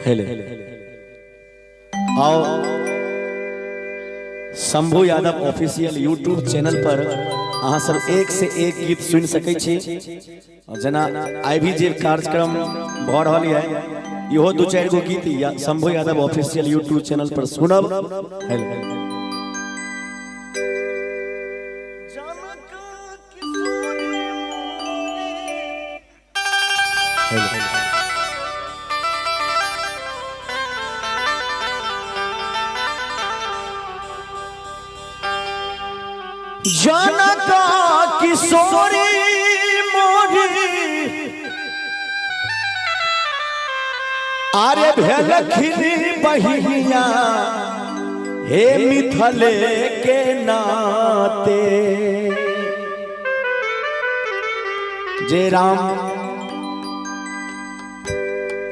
हेले आओ Shambhu Yadav official YouTube channel पर अहाँ सब एक से एक गीत सुन सकै छी। जना आई भी जे कार्यक्रम भ रहल है इहो दो चार गो गीत या Shambhu Yadav official YouTube channel पर सुनब। हेले जनका किशोरी मोरी आरे भेलखिनी बहिनिया हे मिथले के नाते। जे राम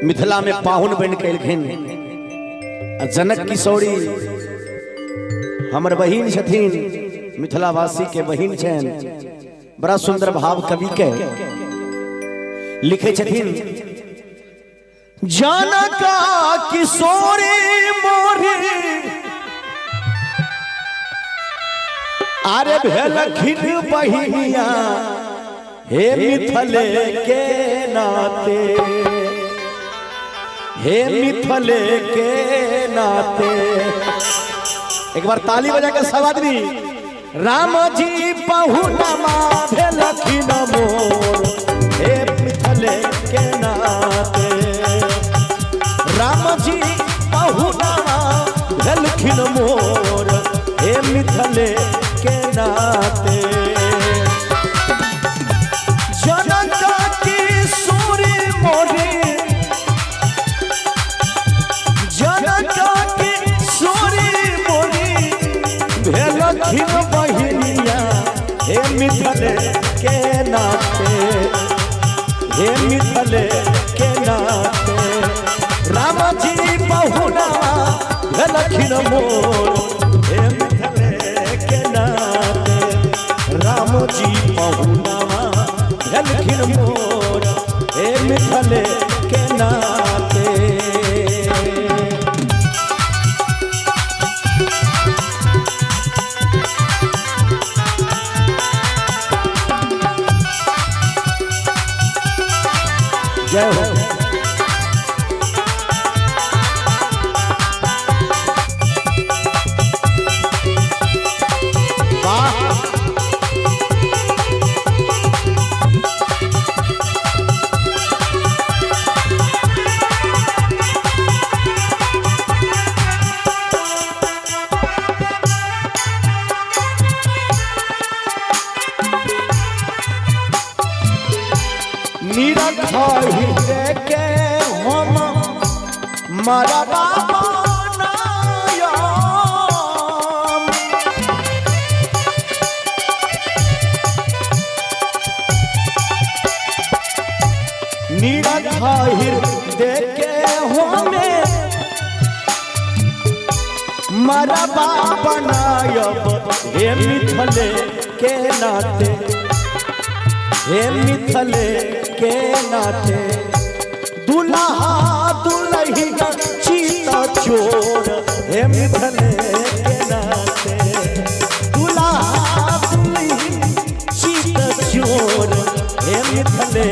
मिथिला में पाहुन बन के एलखिन जनक किशोरी हमर बहिन छथिन, मिथिलावासी के बहिन छन। बड़ा सुंदर भाव कवि के लिखे छथिन। जनका किशोरी मोरी आरे भेलखिन बहिनिया हे मिथले के नाते, हे मिथले के नाते। एक बार ताली बजा के सब आदमी राम जी पहुनमा भेलखिन मोर हे मिथले के नाते। राम जी पहुनमा भेलखिन मोर हे मिथले के नाते। जनका किशोरी मोरी जनका किशोरी मोरी भेलखिन बहिनिया हे मिथले के नाते, हे मिथले के नाते। राम जी पहुना भेलखिन मोर हे मिथले के नाते। राम जी पहुना भेलखिन मोर हे मिथले के नाते। जय हो। के हम मरा बाबा निरखाहिर देके हमें मरा बाबा नायब हे मिथले के नाते, हे मिथले के नाते। दुल्हा दुल्हिया चीता चोर हे मिथले के नाते। दुल्हा दुल्ही चीता चोर हे मिथले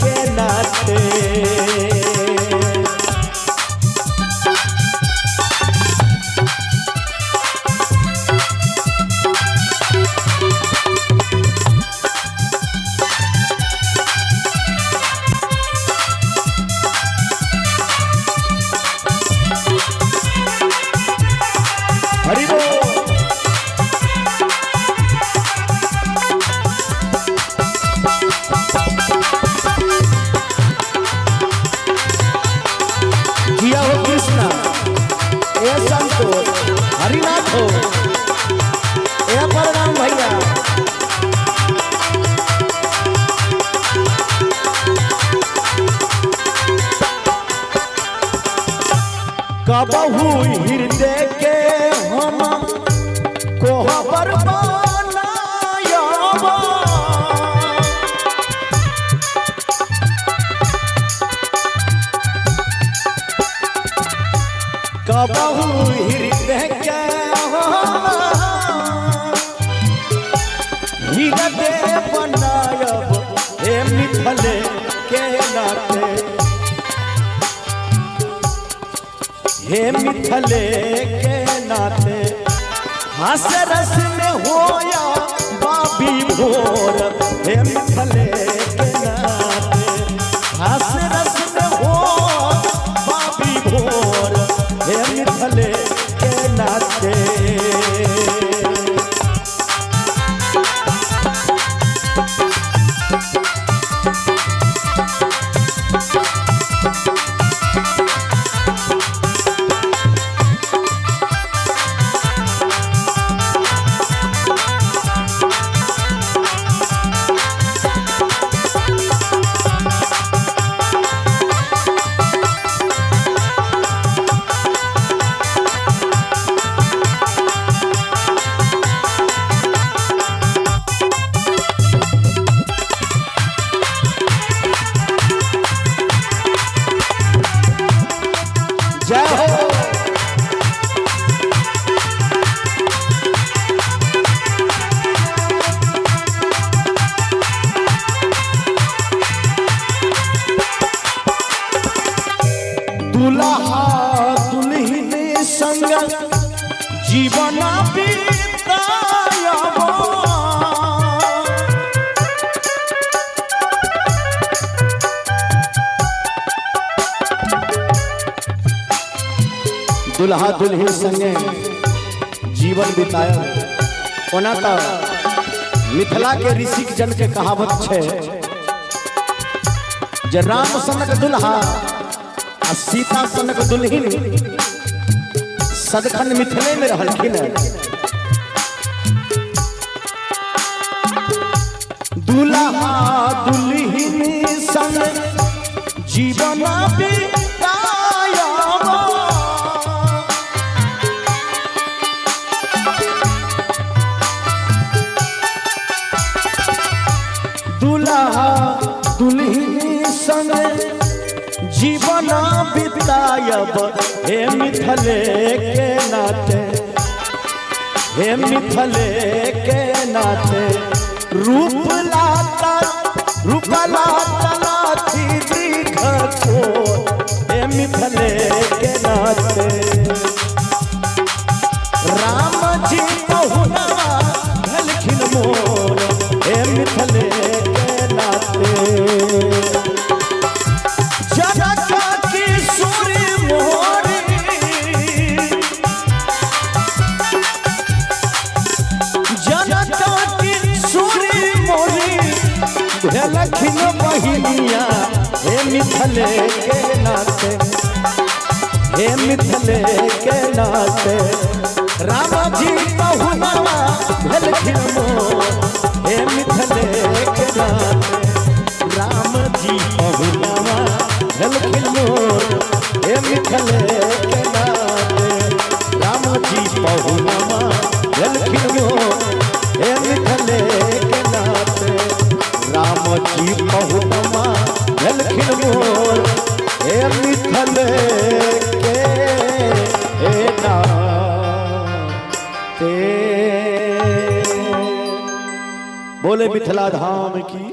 के नाते। जिया हो कृष्णा ए संतोष हरिनाथ हो ए प्रणाम भैया। कबहू हृदय के हम कोहबर बनायब कबहू हृदय के हृदय बनायब हे मिथले के नाते हे मिथले के नाते हंस रस में होया बाबी भोर हे मिथले के नाते हंस रस में हो बाबी भोर हे मिथले के नाते जय हो दुल्हा दुल्हन संग जीवन बितायब दुल्हा दुल्हन संगे जीवन बितायब ओना तो मिथिला के ऋषिक जन के कहावत छे जे राम सनक दुल्हा आ सीता सनक दुल्हन सदखन मिथिले में रहलखिन। दुल्हा दुल्हन संग जीवन बितायब दुल्हा दुल्हन संग जीवन बितायब हे मिथले के नाते हे मिथले के नाते रूप लाता लाती दीर्घ को हे मिथले के नाते राम जी बहुना भेलखिन मोर हे मिथले के नाते जनक की सूरी मोरी जनक की सूरी मोरी भेलखिन बहिनिया हे मिथले के नाते हे मिथले के नाते राम जी बहुना भेलखिन मोर हे मिथले के नाते राम जी बहुना भेलखिन मोर हे मिथले के नाते राम जी बहुना भेलखिन मोर हे मिथले के नाते राम जी बहुना भेलखिन मोर हे मिथले के नाते। बोले मिथिला धाम की